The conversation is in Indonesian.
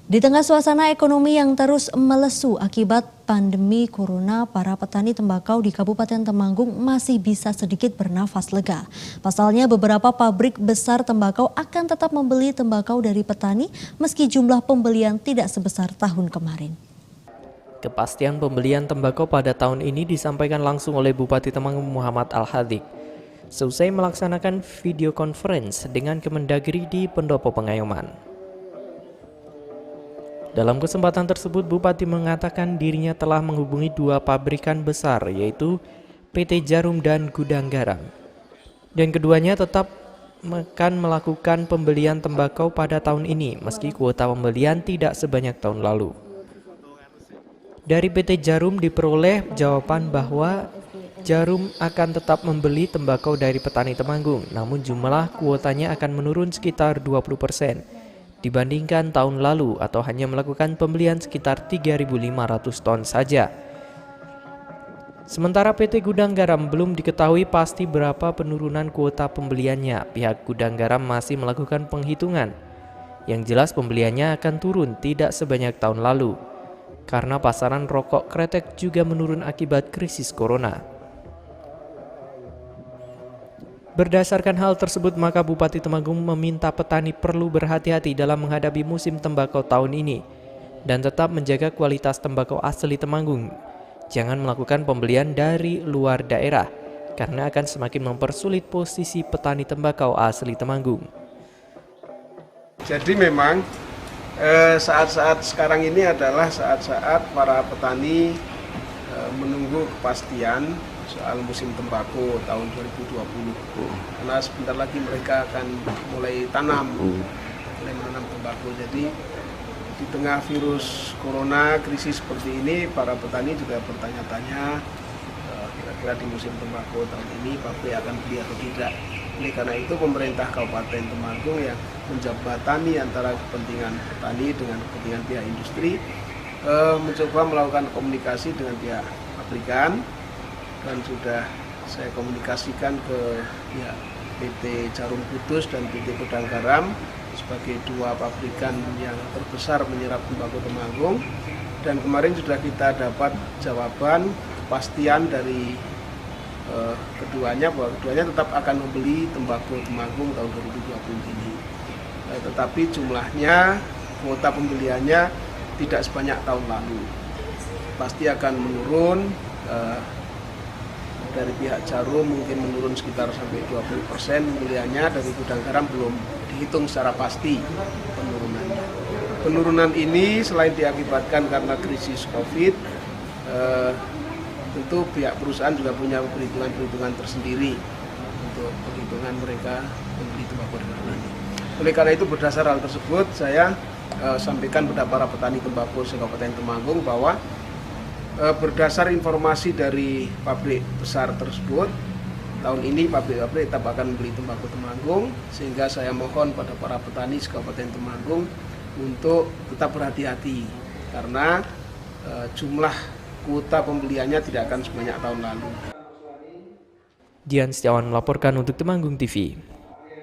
Di tengah suasana ekonomi yang terus melesu akibat pandemi corona, para petani tembakau di Kabupaten Temanggung masih bisa sedikit bernafas lega. Pasalnya beberapa pabrik besar tembakau akan tetap membeli tembakau dari petani meski jumlah pembelian tidak sebesar tahun kemarin. Kepastian pembelian tembakau pada tahun ini disampaikan langsung oleh Bupati Temanggung Muhammad Al-Hadik seusai melaksanakan video conference dengan Kemendagri di Pendopo Pengayoman. Dalam kesempatan tersebut, Bupati mengatakan dirinya telah menghubungi dua pabrikan besar, yaitu PT Djarum dan Gudang Garam. Dan keduanya tetap akan melakukan pembelian tembakau pada tahun ini, meski kuota pembelian tidak sebanyak tahun lalu. Dari PT Djarum diperoleh jawaban bahwa Djarum akan tetap membeli tembakau dari petani Temanggung, namun jumlah kuotanya akan menurun sekitar 20%. Dibandingkan tahun lalu atau hanya melakukan pembelian sekitar 3.500 ton saja. Sementara PT Gudang Garam belum diketahui pasti berapa penurunan kuota pembeliannya. Pihak Gudang Garam masih melakukan penghitungan. Yang jelas pembeliannya akan turun tidak sebanyak tahun lalu, karena pasaran rokok kretek juga menurun akibat krisis corona. Berdasarkan hal tersebut, maka Bupati Temanggung meminta petani perlu berhati-hati dalam menghadapi musim tembakau tahun ini dan tetap menjaga kualitas tembakau asli Temanggung. Jangan melakukan pembelian dari luar daerah karena akan semakin mempersulit posisi petani tembakau asli Temanggung. Jadi memang saat-saat sekarang ini adalah saat-saat para petani menunggu kepastian soal musim tembakau tahun 2020. Karena sebentar lagi mereka akan mulai menanam tembakau. Jadi di tengah virus corona, krisis seperti ini, para petani juga bertanya-tanya kira-kira di musim tembakau tahun ini pabrik akan beli atau tidak. Oleh karena itu pemerintah Kabupaten Temanggung yang menjembatani antara kepentingan petani dengan kepentingan pihak industri mencoba melakukan komunikasi dengan pihak pabrikan, dan sudah saya komunikasikan ke pihak PT Djarum Kudus dan PT Gudang Garam sebagai dua pabrikan yang terbesar menyerap tembakau Temanggung, dan kemarin sudah kita dapat jawaban kepastian dari keduanya bahwa keduanya tetap akan membeli tembakau Temanggung tahun 2020 ini. Tetapi jumlahnya, kuota pembeliannya tidak sebanyak tahun lalu, pasti akan menurun. Dari pihak Djarum mungkin menurun sekitar sampai 20% pembeliannya, dari Gudang Garam belum dihitung secara pasti penurunannya. Penurunan ini selain diakibatkan karena krisis COVID, tentu pihak perusahaan juga punya perhitungan tersendiri untuk perhitungan mereka membeli tembakau dengan ini. Oleh karena itu berdasar hal tersebut saya sampaikan kepada para petani tembakau Kabupaten Temanggung bahwa berdasar informasi dari pabrik besar tersebut, tahun ini pabrik-pabrik tetap akan membeli tembakau Temanggung, sehingga saya mohon pada para petani Kabupaten Temanggung untuk tetap berhati-hati karena jumlah kuota pembeliannya tidak akan sebanyak tahun lalu. Dian Setiawan melaporkan untuk Temanggung TV.